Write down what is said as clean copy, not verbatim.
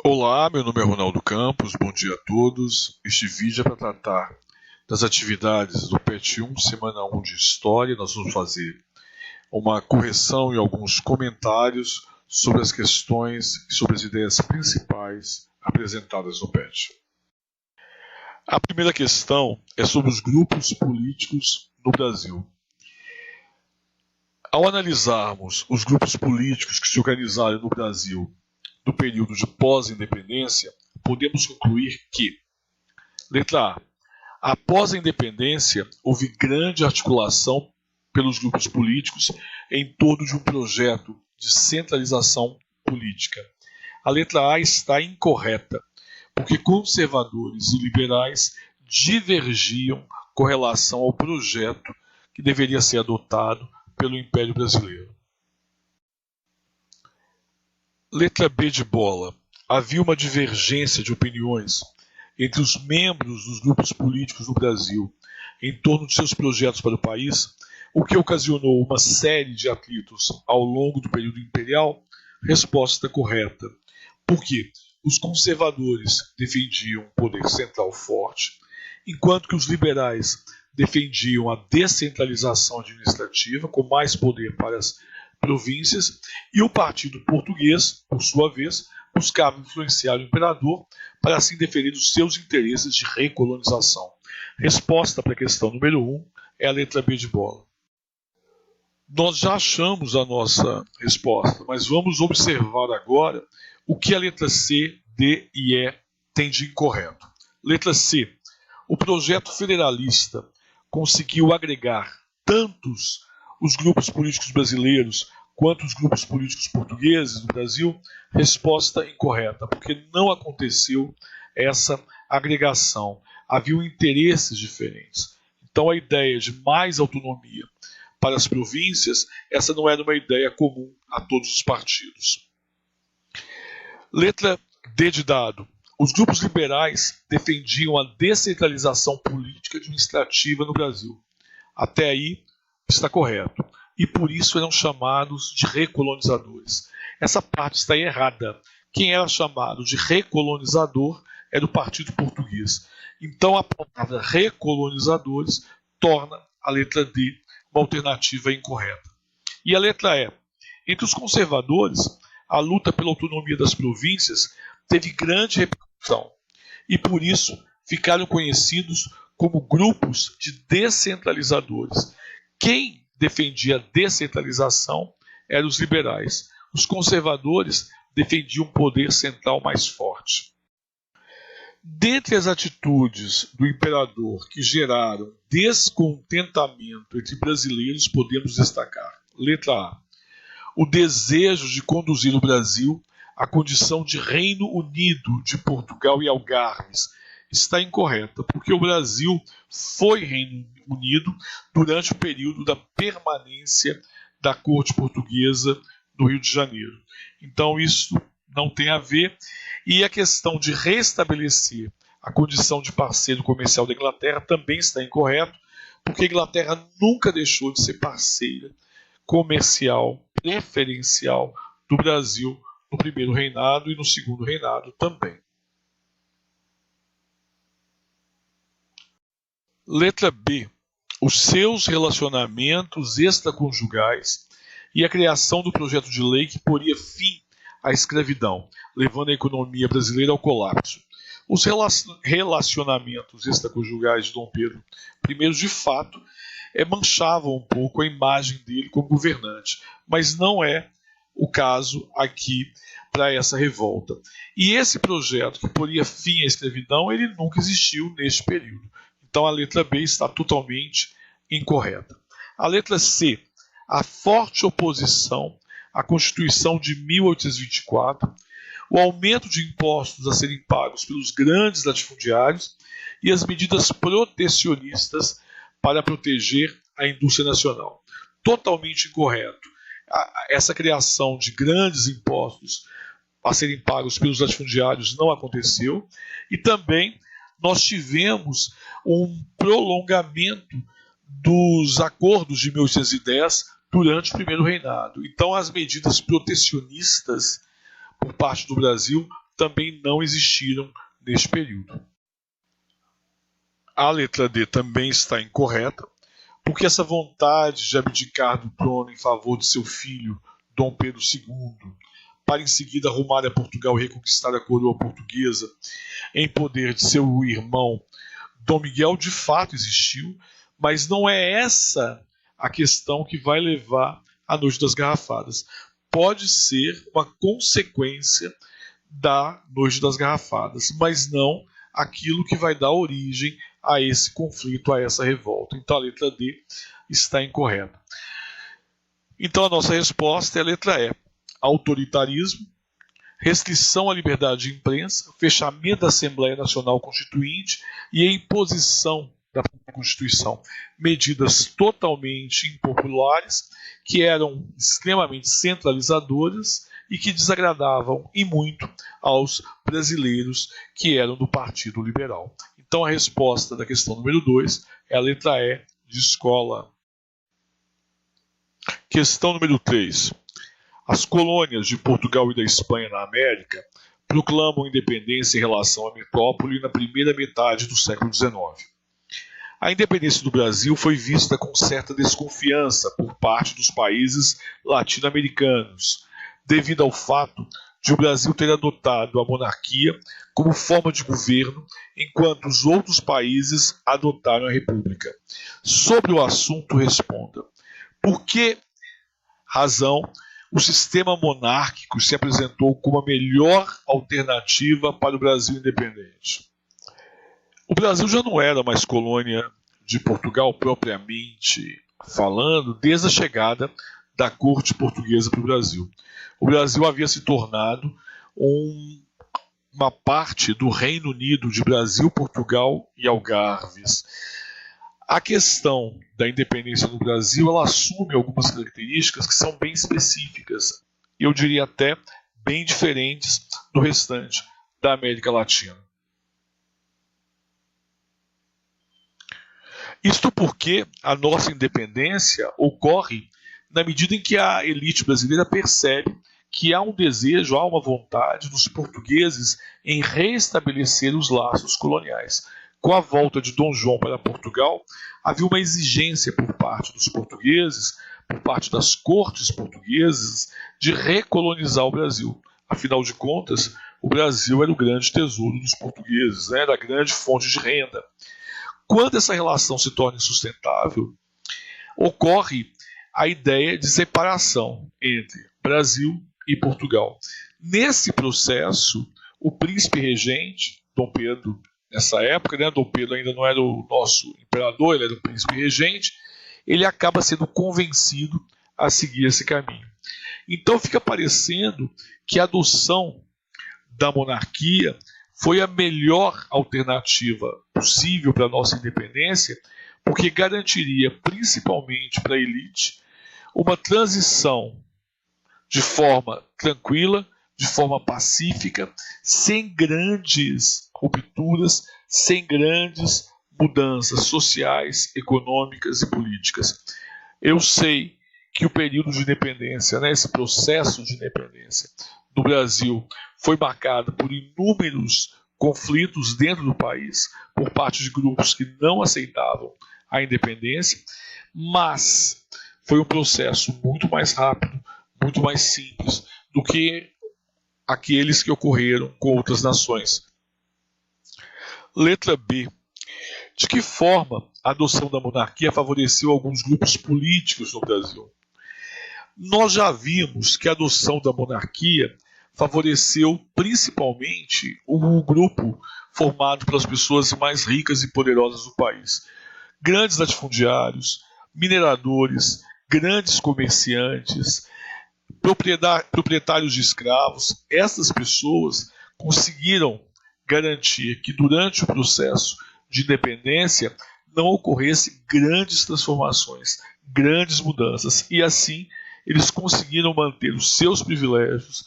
Olá, meu nome é Ronaldo Campos, bom dia a todos. Este vídeo é para tratar das atividades do PET 1, semana 1 de História. Nós vamos fazer uma correção e alguns comentários sobre as questões e sobre as ideias principais apresentadas no PET. A primeira questão é sobre os grupos políticos no Brasil. Ao analisarmos os grupos políticos que se organizaram no Brasil no período de pós-independência, podemos concluir que, letra A, após a independência, houve grande articulação pelos grupos políticos em torno de um projeto de centralização política. A letra A está incorreta, porque conservadores e liberais divergiam com relação ao projeto que deveria ser adotado pelo Império Brasileiro. Letra B de bola. Havia uma divergência de opiniões entre os membros dos grupos políticos no Brasil em torno de seus projetos para o país, o que ocasionou uma série de atritos ao longo do período imperial? Resposta correta. Porque os conservadores defendiam um poder central forte, enquanto que os liberais defendiam a descentralização administrativa, com mais poder para as províncias, e o Partido Português, por sua vez, buscava influenciar o imperador para assim defender os seus interesses de recolonização. Resposta para a questão número 1 é a letra B de bola. Nós já achamos a nossa resposta, mas vamos observar agora o que a letra C, D e E tem de incorreto. Letra C. O projeto federalista conseguiu agregar tantos os grupos políticos brasileiros quanto os grupos políticos portugueses do Brasil? Resposta incorreta, porque não aconteceu essa agregação. Haviam interesses diferentes. Então a ideia de mais autonomia para as províncias, essa não era uma ideia comum a todos os partidos. Letra D de dado. Os grupos liberais defendiam a descentralização política e administrativa no Brasil. Até aí está correto. E por isso eram chamados de recolonizadores. Essa parte está errada. Quem era chamado de recolonizador era o Partido Português. Então a palavra recolonizadores torna a letra D uma alternativa incorreta. E a letra E. Entre os conservadores, a luta pela autonomia das províncias teve grande repercussão. E por isso ficaram conhecidos como grupos de descentralizadores. Quem defendia a descentralização eram os liberais. Os conservadores defendiam um poder central mais forte. Dentre as atitudes do imperador que geraram descontentamento entre brasileiros, podemos destacar: letra A. O desejo de conduzir o Brasil à condição de Reino Unido de Portugal e Algarves está incorreta, porque o Brasil foi Reino Unido durante o período da permanência da corte portuguesa no Rio de Janeiro. Então isso não tem a ver. E a questão de restabelecer a condição de parceiro comercial da Inglaterra também está incorreto, porque a Inglaterra nunca deixou de ser parceira comercial preferencial do Brasil no primeiro reinado e no segundo reinado também. Letra B. Os seus relacionamentos extraconjugais e a criação do projeto de lei que poria fim à escravidão, levando a economia brasileira ao colapso. Os relacionamentos extraconjugais de Dom Pedro I, de fato, manchavam um pouco a imagem dele como governante, mas não é o caso aqui para essa revolta. E esse projeto que poria fim à escravidão, ele nunca existiu neste período. Então a letra B está totalmente incorreta. A letra C, a forte oposição à Constituição de 1824, o aumento de impostos a serem pagos pelos grandes latifundiários e as medidas protecionistas para proteger a indústria nacional. Totalmente incorreto. Essa criação de grandes impostos a serem pagos pelos latifundiários não aconteceu, e também nós tivemos um prolongamento dos acordos de 1810 durante o primeiro reinado. Então as medidas protecionistas por parte do Brasil também não existiram neste período. A letra D também está incorreta, porque essa vontade de abdicar do trono em favor de seu filho, Dom Pedro II, para em seguida rumar a Portugal e reconquistar a coroa portuguesa em poder de seu irmão Dom Miguel, de fato existiu, mas não é essa a questão que vai levar à Noite das Garrafadas. Pode ser uma consequência da Noite das Garrafadas, mas não aquilo que vai dar origem a esse conflito, a essa revolta. Então a letra D está incorreta. Então a nossa resposta é a letra E. Autoritarismo, restrição à liberdade de imprensa, fechamento da Assembleia Nacional Constituinte e a imposição da Constituição. Medidas totalmente impopulares, que eram extremamente centralizadoras e que desagradavam e muito aos brasileiros que eram do Partido Liberal. Então a resposta da questão número 2 é a letra E, de escola. Questão número 3. As colônias de Portugal e da Espanha na América proclamam independência em relação à metrópole na primeira metade do século XIX. A independência do Brasil foi vista com certa desconfiança por parte dos países latino-americanos, devido ao fato de o Brasil ter adotado a monarquia como forma de governo, enquanto os outros países adotaram a república. Sobre o assunto, responda: por que razão o sistema monárquico se apresentou como a melhor alternativa para o Brasil independente? O Brasil já não era mais colônia de Portugal propriamente falando desde a chegada da corte portuguesa para o Brasil. O Brasil havia se tornado uma parte do Reino Unido de Brasil, Portugal e Algarves. A questão da independência no Brasil, ela assume algumas características que são bem específicas, eu diria até bem diferentes do restante da América Latina. Isto porque a nossa independência ocorre na medida em que a elite brasileira percebe que há um desejo, há uma vontade dos portugueses em reestabelecer os laços coloniais. Com a volta de Dom João para Portugal, havia uma exigência por parte dos portugueses, por parte das cortes portuguesas, de recolonizar o Brasil. Afinal de contas, o Brasil era o grande tesouro dos portugueses, era a grande fonte de renda. Quando essa relação se torna insustentável, ocorre a ideia de separação entre Brasil e Portugal. Nesse processo, o príncipe regente, Dom Pedro, nessa época, Dom Pedro ainda não era o nosso imperador, ele era o príncipe regente, ele acaba sendo convencido a seguir esse caminho. Então fica parecendo que a adoção da monarquia foi a melhor alternativa possível para a nossa independência, porque garantiria, principalmente para a elite, uma transição de forma tranquila, de forma pacífica, sem grandes rupturas, sem grandes mudanças sociais, econômicas e políticas. Eu sei que o período de independência, esse processo de independência no Brasil, foi marcado por inúmeros conflitos dentro do país, por parte de grupos que não aceitavam a independência, mas foi um processo muito mais rápido, muito mais simples do que aqueles que ocorreram com outras nações. Letra B. De que forma a adoção da monarquia favoreceu alguns grupos políticos no Brasil? Nós já vimos que a adoção da monarquia favoreceu principalmente o grupo formado pelas pessoas mais ricas e poderosas do país. Grandes latifundiários, mineradores, grandes comerciantes, proprietários de escravos. Essas pessoas conseguiram garantir que durante o processo de independência não ocorresse grandes transformações, grandes mudanças, e assim eles conseguiram manter os seus privilégios,